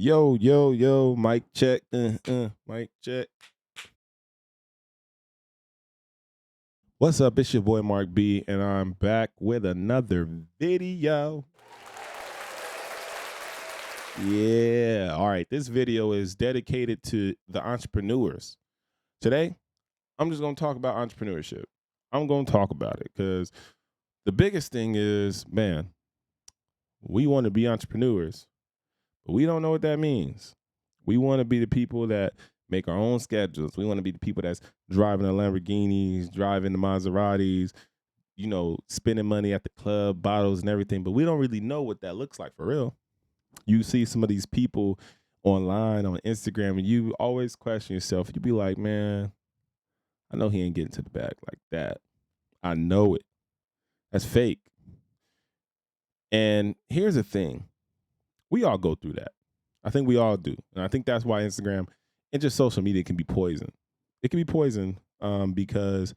Yo, yo, yo, mic check. Mic check. What's up? It's your boy Mark B, and I'm back with another video. Yeah. All right. This video is dedicated to the entrepreneurs. Today, I'm just going to talk about entrepreneurship. I'm going to talk about it because the biggest thing is, man, we want to be entrepreneurs, but we don't know what that means. We want to be the people that make our own schedules. We want to be the people that's driving the Lamborghinis, driving the Maseratis, spending money at the club, bottles and everything. But we don't really know what that looks like for real. You see some of these people online on Instagram and you always question yourself. You be like, man, I know he ain't getting to the bag like that. I know it. That's fake. And here's the thing. We all go through that. I think we all do. And I think that's why Instagram and just social media can be poison. It can be poison because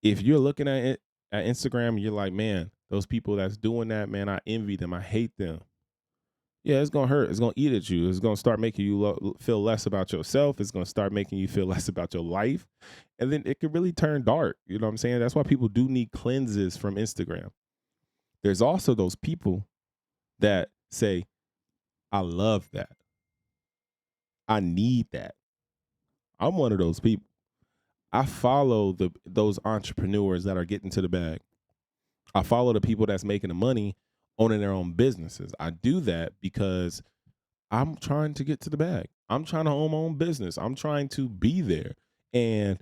if you're looking at it at Instagram and you're like, man, those people that's doing that, man, I envy them. I hate them. Yeah, it's going to hurt. It's going to eat at you. It's going to start making you feel less about yourself. It's going to start making you feel less about your life. And then it could really turn dark. You know what I'm saying? That's why people do need cleanses from Instagram. There's also those people that say, I love that. I need that. I'm one of those people. I follow those entrepreneurs that are getting to the bag. I follow the people that's making the money, owning their own businesses. I do that because I'm trying to get to the bag. I'm trying to own my own business. I'm trying to be there. And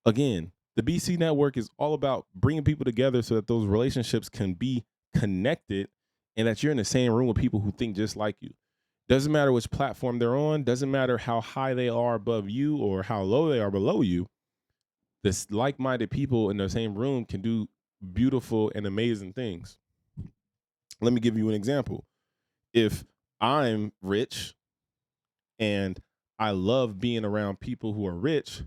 again, the BC network is all about bringing people together so that those relationships can be connected and that you're in the same room with people who think just like you. Doesn't matter which platform they're on. Doesn't matter how high they are above you or how low they are below you. This like-minded people in the same room can do beautiful and amazing things. Let me give you an example. If I'm rich and I love being around people who are rich,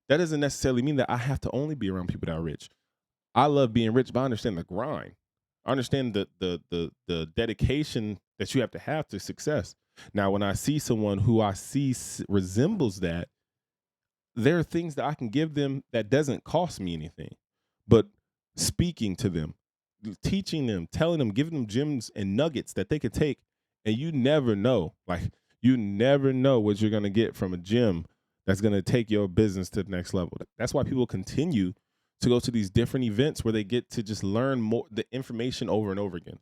that doesn't necessarily mean that I have to only be around people that are rich. I love being rich, but I understand the grind. I understand the dedication that you have to success. Now, when I see someone who I see resembles that, there are things that I can give them that doesn't cost me anything, but speaking to them, teaching them, telling them, giving them gems and nuggets that they could take, and you never know. Like, you never know what you're going to get from a gem that's going to take your business to the next level. That's why people continue to go to these different events where they get to just learn more the information over and over again.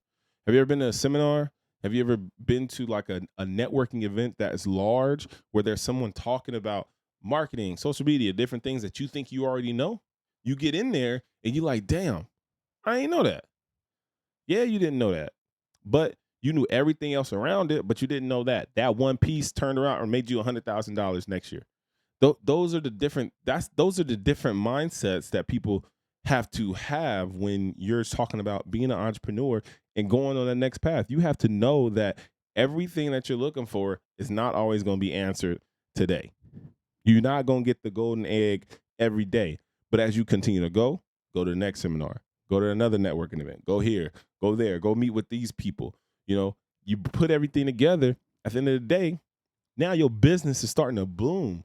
Have you ever been to a seminar? Have you ever been to like a networking event that is large where there's someone talking about marketing, social media, different things that you think you already know? You get in there and you're like, damn, I ain't know that. Yeah, you didn't know that. But you knew everything else around it, but you didn't know that. That one piece turned around and made you $100,000 next year. Those are the different mindsets that people have to have when you're talking about being an entrepreneur and going on the next path. You have to know that everything that you're looking for is not always going to be answered today. You're not going to get the golden egg every day. But as you continue to go to the next seminar, go to another networking event, go here, go there, go meet with these people. You put everything together. At the end of the day, now your business is starting to bloom.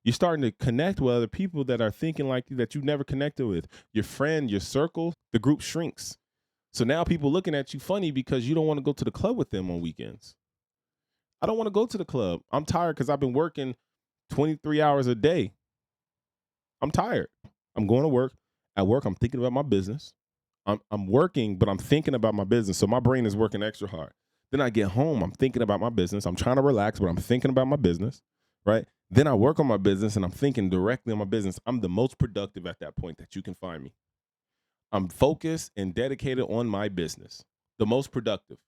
You're starting to connect with other people that are thinking like you that you've never connected with. Your friend, your circle, the group shrinks. So now people looking at you funny because you don't want to go to the club with them on weekends. I don't want to go to the club. I'm tired because I've been working 23 hours a day. I'm tired. I'm going to work. At work, I'm thinking about my business. I'm working, but I'm thinking about my business. So my brain is working extra hard. Then I get home, I'm thinking about my business. I'm trying to relax, but I'm thinking about my business, right? Then I work on my business and I'm thinking directly on my business. I'm the most productive at that point that you can find me. I'm focused and dedicated on my business, the most productive.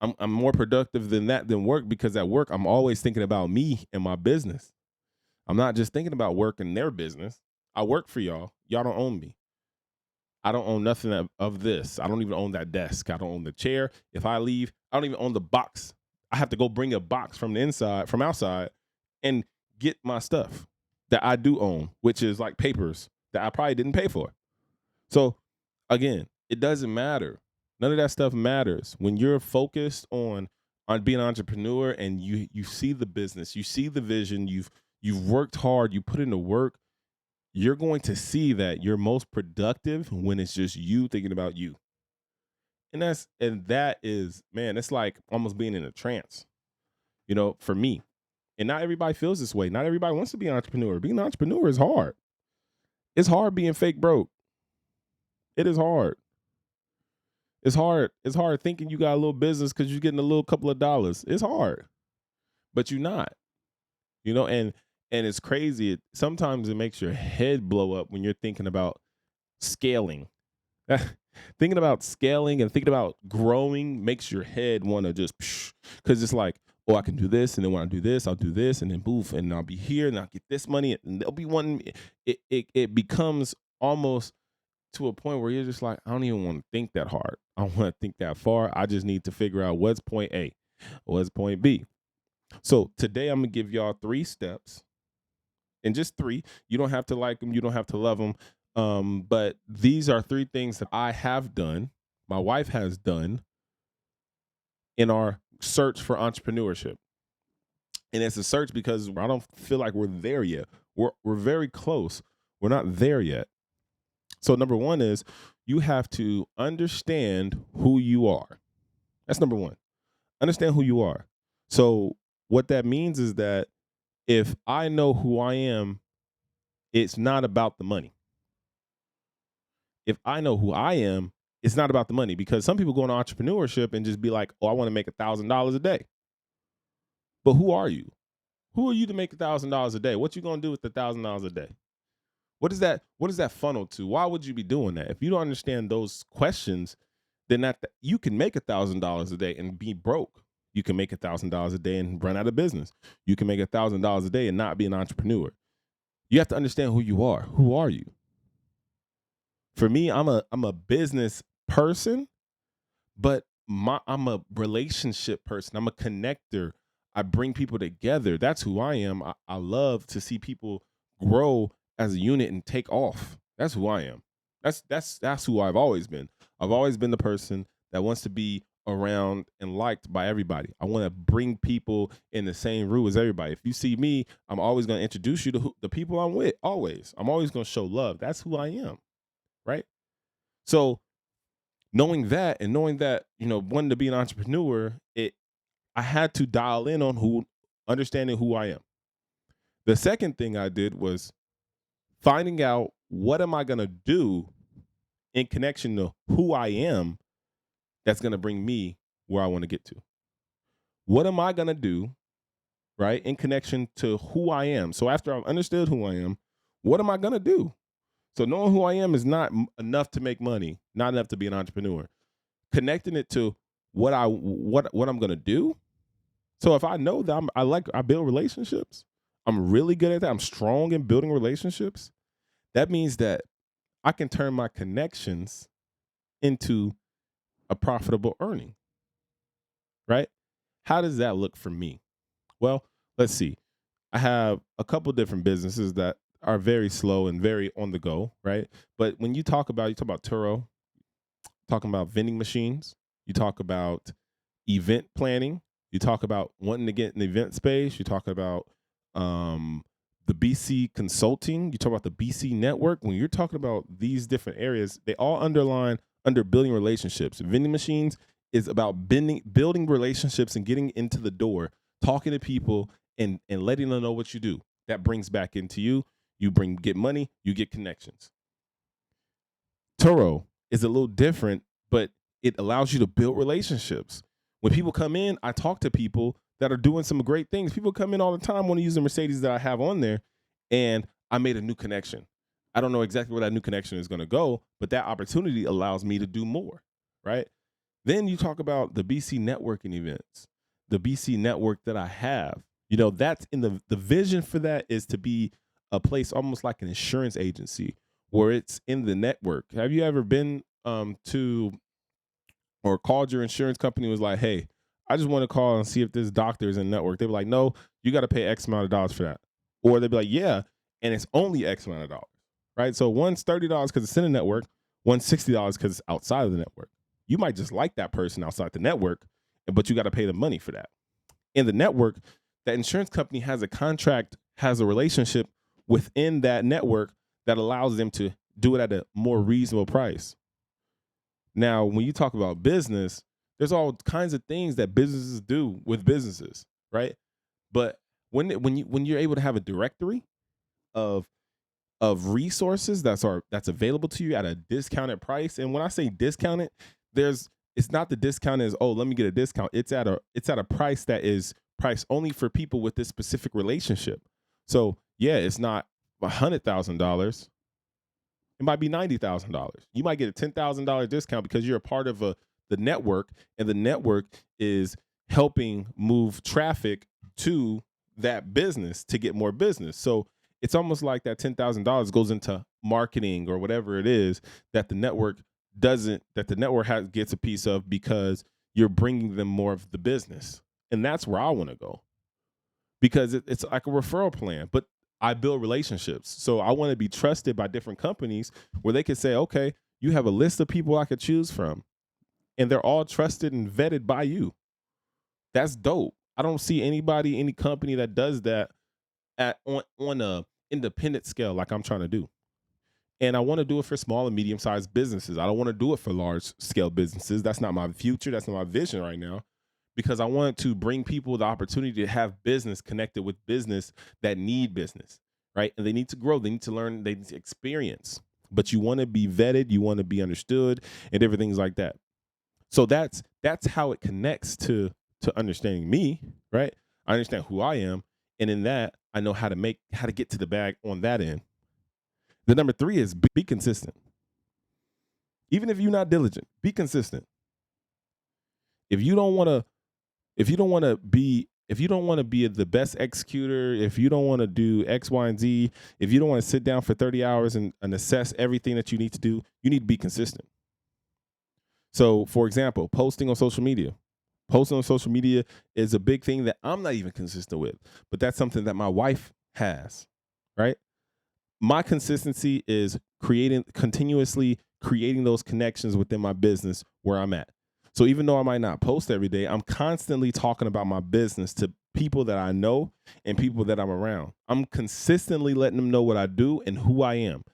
I'm more productive than work because at work, I'm always thinking about me and my business. I'm not just thinking about work and their business. I work for y'all. Y'all don't own me. I don't own nothing of this. I don't even own that desk. I don't own the chair. If I leave, I don't even own the box. I have to go bring a box from outside, and get my stuff that I do own, which is like papers that I probably didn't pay for. So again, it doesn't matter. None of that stuff matters. When you're focused on on being an entrepreneur and you see the business, you see the vision, you've worked hard, you put in the work, you're going to see that you're most productive when it's just you thinking about you. And that is, man, it's like almost being in a trance, for me. And not everybody feels this way. Not everybody wants to be an entrepreneur. Being an entrepreneur is hard. It's hard being fake broke. It is hard. It's hard. It's hard thinking you got a little business because you're getting a little couple of dollars. It's hard, but you're not, and it's crazy. Sometimes it makes your head blow up when you're thinking about scaling. Thinking about scaling and thinking about growing makes your head want to just, because it's like, oh, I can do this, and then when I do this, I'll do this, and then boof, and I'll be here, and I'll get this money, and they'll be wanting. It becomes almost to a point where you're just like, I don't even want to think that hard. I don't want to think that far. I just need to figure out what's point A, what's point B. So today I'm gonna give y'all 3 steps, and just 3. You don't have to like them. You don't have to love them. But these are 3 things that I have done, my wife has done in our search for entrepreneurship. And it's a search because I don't feel like we're there yet. We're very close. We're not there yet. So number 1 is you have to understand who you are. That's number 1. Understand who you are. So what that means is that if I know who I am, it's not about the money. If I know who I am, it's not about the money, because some people go into entrepreneurship and just be like, oh, I want to make $1,000 a day. But who are you? Who are you to make $1,000 a day? What you going to do with the $1,000 a day? What is that funnel to? Why would you be doing that? If you don't understand those questions, then you can make $1,000 a day and be broke. You can make $1,000 a day and run out of business. You can make $1,000 a day and not be an entrepreneur. You have to understand who you are. Who are you? For me, I'm a business person, but I'm a relationship person. I'm a connector. I bring people together. That's who I am. I love to see people grow as a unit and take off. That's who I am. That's who I've always been. I've always been the person that wants to be around and liked by everybody. I want to bring people in the same room as everybody. If you see me, I'm always going to introduce you to the people I'm with. Always. I'm always going to show love. That's who I am. Right? So knowing that wanting to be an entrepreneur, I had to dial in on understanding who I am. The second thing I did was finding out what am I going to do in connection to who I am that's going to bring me where I want to get to. What am I going to do, right, in connection to who I am? So after I've understood who I am, what am I going to do? So knowing who I am is not enough to make money, not enough to be an entrepreneur. Connecting it to what I'm going to do. So if I know that I build relationships, I'm really good at that. I'm strong in building relationships. That means that I can turn my connections into a profitable earning, right? How does that look for me? Well, let's see. I have a couple different businesses that are very slow and very on the go, right? But when you talk about Turo, talking about vending machines, you talk about event planning, you talk about wanting to get an event space, you talk about the BC consulting, you talk about the BC network. When you're talking about these different areas, they all underline under building relationships. Vending machines is about building relationships and getting into the door, talking to people and letting them know what you do. That brings back into you. You get money, you get connections. Turo is a little different, but it allows you to build relationships. When people come in, I talk to people that are doing some great things. People come in all the time, want to use the Mercedes that I have on there, and I made a new connection. I don't know exactly where that new connection is going to go, but that opportunity allows me to do more, right? Then you talk about the BC networking events, the BC network that I have. That's in the vision for that is to be a place almost like an insurance agency where it's in the network. Have you ever been to or called your insurance company and was like, hey, I just want to call and see if this doctor is in network? They'd be like, no, you got to pay X amount of dollars for that. Or they'd be like, yeah, and it's only X amount of dollars, right? So one's $30 because it's in a network, one's $60 because it's outside of the network. You might just like that person outside the network, but you got to pay the money for that. In the network, that insurance company has a contract, has a relationship within that network that allows them to do it at a more reasonable price. Now, when you talk about business, there's all kinds of things that businesses do with businesses, right? But when you're able to have a directory of resources that's available to you at a discounted price, and when I say discounted, it's not the discount as, oh, let me get a discount. It's at a price that is priced only for people with this specific relationship. So yeah, it's not $100,000. It might be $90,000. You might get a $10,000 discount because you're a part of the network, and the network is helping move traffic to that business to get more business. So it's almost like that $10,000 goes into marketing or whatever it is that the network gets a piece of, because you're bringing them more of the business. And that's where I want to go, because it's like a referral plan, but I build relationships. So I want to be trusted by different companies where they can say, okay, you have a list of people I could choose from, and they're all trusted and vetted by you. That's dope. I don't see any company that does that on a independent scale like I'm trying to do. And I want to do it for small and medium sized businesses. I don't want to do it for large scale businesses. That's not my future. That's not my vision right now, because I want to bring people the opportunity to have business connected with business that need business, right? And they need to grow. They need to learn. They need to experience. But you want to be vetted. You want to be understood, and everything's like that. So that's how it connects to understanding me, right? I understand who I am, and in that, I know how to get to the bag on that end. The number 3 is be consistent. Even if you're not diligent, be consistent. If you don't want to be the best executor, if you don't want to do X, Y, and Z, if you don't want to sit down for 30 hours and assess everything that you need to do, you need to be consistent. So, for example, posting on social media. Posting on social media is a big thing that I'm not even consistent with, but that's something that my wife has, right? My consistency is continuously creating those connections within my business where I'm at. So even though I might not post every day, I'm constantly talking about my business to people that I know and people that I'm around. I'm consistently letting them know what I do and who I am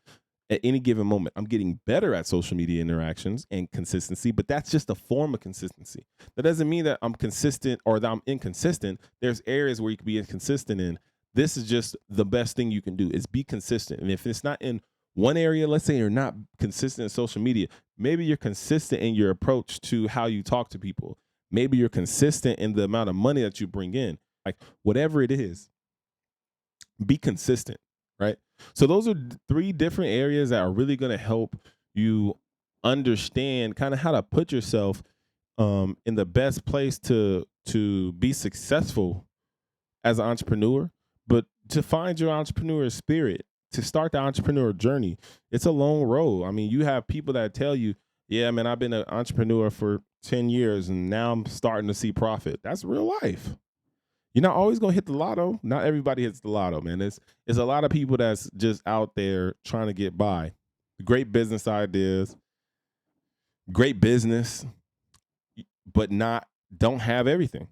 at any given moment. I'm getting better at social media interactions and consistency, but that's just a form of consistency. That doesn't mean that I'm consistent or that I'm inconsistent. There's areas where you can be inconsistent in. This is just the best thing you can do is be consistent. And if it's not in one area, let's say you're not consistent in social media, maybe you're consistent in your approach to how you talk to people. Maybe you're consistent in the amount of money that you bring in. Like whatever it is, be consistent, right? So those are 3 different areas that are really going to help you understand kind of how to put yourself in the best place to be successful as an entrepreneur. But to find your entrepreneur spirit, to start the entrepreneur journey, it's a long road. I mean, you have people that tell you, yeah, man, I've been an entrepreneur for 10 years and now I'm starting to see profit. That's real life. You're not always going to hit the lotto. Not everybody hits the lotto, man. It's a lot of people that's just out there trying to get by. Great business ideas, great business, but don't have everything.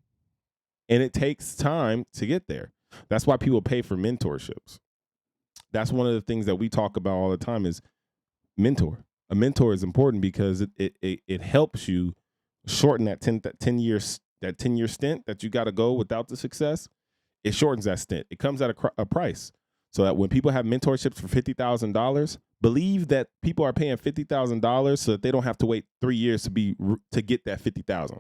And it takes time to get there. That's why people pay for mentorships. That's one of the things that we talk about all the time is mentor. A mentor is important because it helps you shorten that 10 years that 10-year stint that you got to go without the success. It shortens that stint. It comes at a price. So that when people have mentorships for $50,000, believe that people are paying $50,000 so that they don't have to wait 3 years to get that $50,000.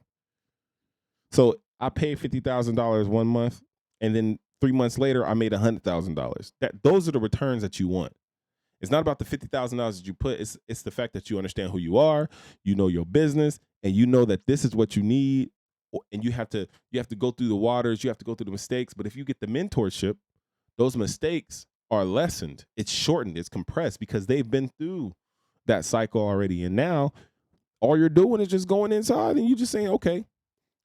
So I paid $50,000 one month, and then 3 months later, I made $100,000. Those are the returns that you want. It's not about the $50,000 that you put. It's the fact that you understand who you are, you know your business, and you know that this is what you need. And you have to go through the waters. You have to go through the mistakes. But if you get the mentorship, those mistakes are lessened. It's shortened. It's compressed because they've been through that cycle already. And now all you're doing is just going inside and you just saying, okay,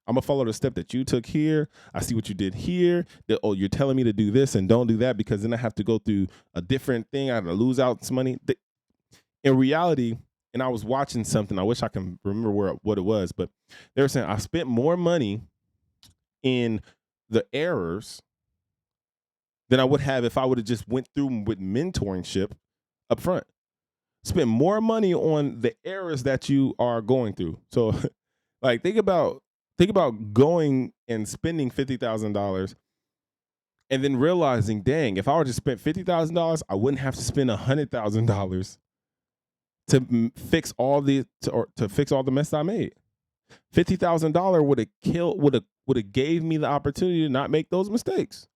I'm going to follow the step that you took here. I see what you did here. You're telling me to do this and don't do that because then I have to go through a different thing. I have to lose out some money. In reality, and I was watching something. I wish I can remember what it was, but they were saying I spent more money in the errors than I would have if I would have just went through with mentorship up front. Spend more money on the errors that you are going through. So like think about going and spending $50,000 and then realizing, dang, if I were to spend $50,000, I wouldn't have to spend $100,000 to fix all the to fix all the mess I made. $50,000 would have gave me the opportunity to not make those mistakes.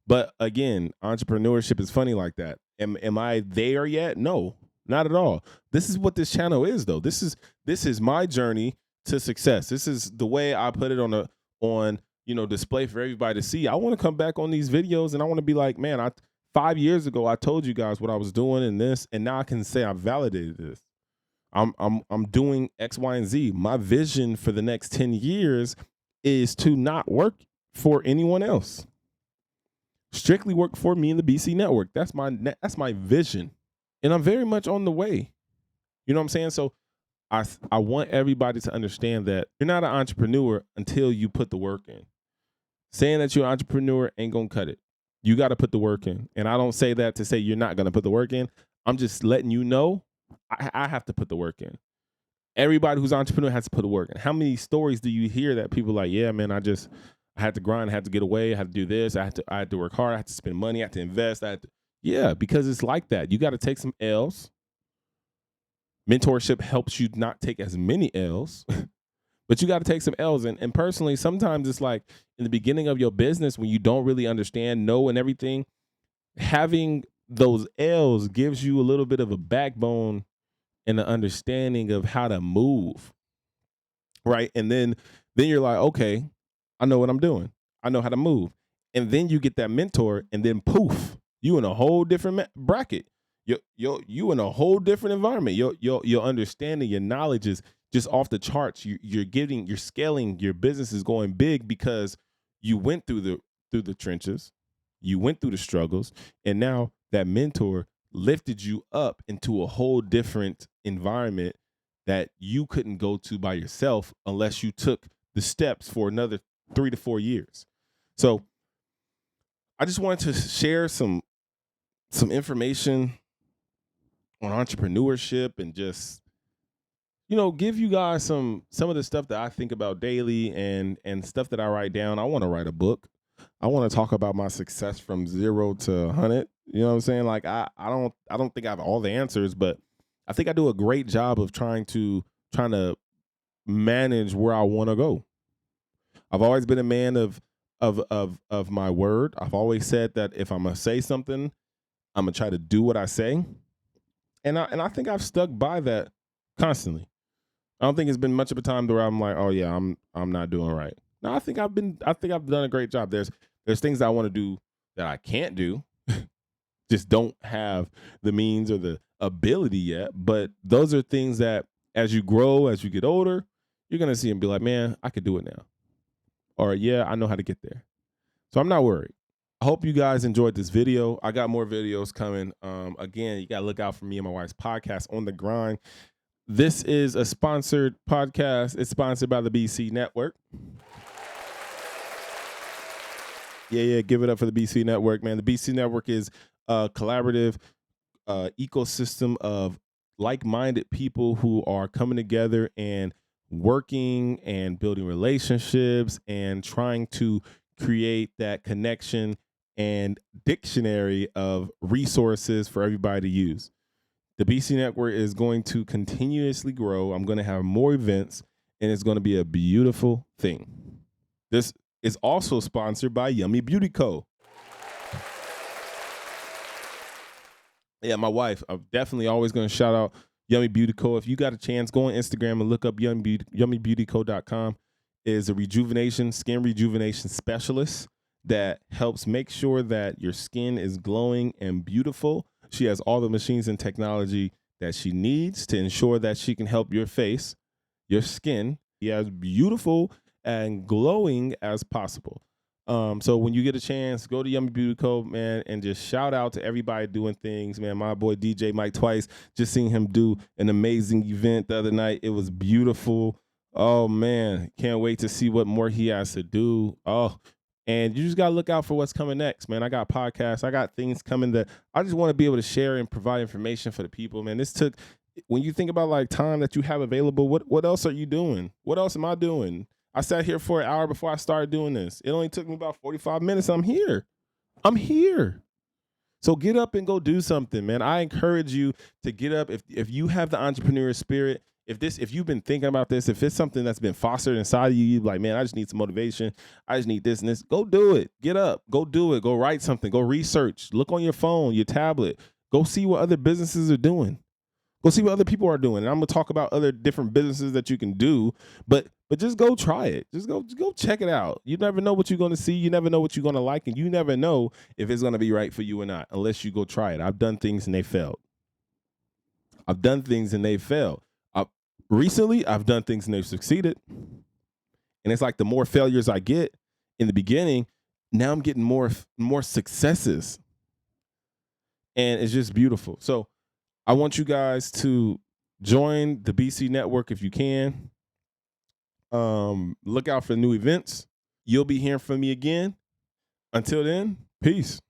But again, entrepreneurship is funny like that. Am I there yet? No, not at all. This is what this channel is, though. This is my journey to success. This is the way I put it on display for everybody to see. I want to come back on these videos and I want to be like, man, 5 years ago I told you guys what I was doing in this, and now I can say I validated this. I'm doing X, Y, and Z. My vision for the next 10 years is to not work for anyone else. Strictly work for me in the BC network. That's my vision. And I'm very much on the way. You know what I'm saying? So I want everybody to understand that you're not an entrepreneur until you put the work in. Saying that you're an entrepreneur ain't gonna cut it. You got to put the work in. And I don't say that to say you're not gonna put the work in. I'm just letting you know I have to put the work in. Everybody who's an entrepreneur has to put the work in. How many stories do you hear that people like, yeah, man, I had to grind, I had to get away, I had to do this, I had to work hard, I had to spend money, I had to invest, yeah, because it's like that. You got to take some L's. Mentorship helps you not take as many L's, but you got to take some L's. And personally, sometimes it's like in the beginning of your business when you don't really understand, know, and everything, having those L's gives you a little bit of a backbone and an understanding of how to move, right? And then you're like, okay, I know what I'm doing. I know how to move. And then you get that mentor, and then poof, you in a whole different bracket. You in a whole different environment. Your understanding, your knowledge is just off the charts. You're scaling. Your business is going big because you went through the trenches, you went through the struggles, and now that mentor lifted you up into a whole different environment that you couldn't go to by yourself unless you took the steps for another 3 to 4 years. So I just wanted to share some information on entrepreneurship and just, give you guys some of the stuff that I think about daily and stuff that I write down. I want to write a book. I want to talk about my success from 0 to 100. You know what I'm saying? Like I don't think I have all the answers, but I think I do a great job of trying to manage where I want to go. I've always been a man of my word. I've always said that if I'm gonna say something, I'm gonna try to do what I say, and I think I've stuck by that constantly. I don't think it's been much of a time where I'm like, oh yeah, I'm not doing right. No, I think I've done a great job. There's things I want to do that I can't do, just don't have the means or the ability yet. But those are things that as you grow, as you get older, you're gonna see and be like, man, I could do it now. Or yeah, I know how to get there. So I'm not worried. I hope you guys enjoyed this video. I got more videos coming. Again, you gotta look out for me and my wife's podcast, On the Grind. This is a sponsored podcast. It's sponsored by the BC Network. Yeah, give it up for the BC Network, man. The BC Network is a collaborative ecosystem of like-minded people who are coming together and working and building relationships and trying to create that connection and dictionary of resources for everybody to use. The BC Network is going to continuously grow. I'm going to have more events, and it's going to be a beautiful thing. This is also sponsored by Yummy Beauty Co. Yeah, my wife. I'm definitely always going to shout out Yummy Beauty Co. If you got a chance, go on Instagram and look up yummybeautyco.com. Is a skin rejuvenation specialist that helps make sure that your skin is glowing and beautiful. She has all the machines and technology that she needs to ensure that she can help your face, your skin, be as beautiful and glowing as possible. So when you get a chance, go to Yummy Beauty Code, man, and just shout out to everybody doing things, man. My boy DJ Mike Twice, just seeing him do an amazing event the other night. It was beautiful. Oh man, can't wait to see what more he has to do. Oh, and you just gotta look out for what's coming next, man. I got podcasts, I got things coming that I just want to be able to share and provide information for the people, man. This took when you think about like time that you have available, what else are you doing? What else am I doing? I sat here for an hour before I started doing this. It only took me about 45 minutes. I'm here. I'm here. So get up and go do something, man. I encourage you to get up. If you have the entrepreneur spirit, if you've been thinking about this, if it's something that's been fostered inside of you, you're like, man, I just need some motivation. I just need this and this. Go do it. Get up. Go do it. Go write something. Go research. Look on your phone, your tablet. Go see what other businesses are doing. Go see what other people are doing. And I'm gonna talk about other different businesses that you can do, but just go try it. Just go check it out. You never know what you're gonna see. You never know what you're gonna like, and you never know if it's gonna be right for you or not unless you go try it. I've done things and they failed. I've done things and they failed. Recently, I've done things and they've succeeded. And it's like the more failures I get in the beginning, now I'm getting more successes, and it's just beautiful. So I want you guys to join the BC network if you can. Look out for new events. You'll be hearing from me again. Until then, peace.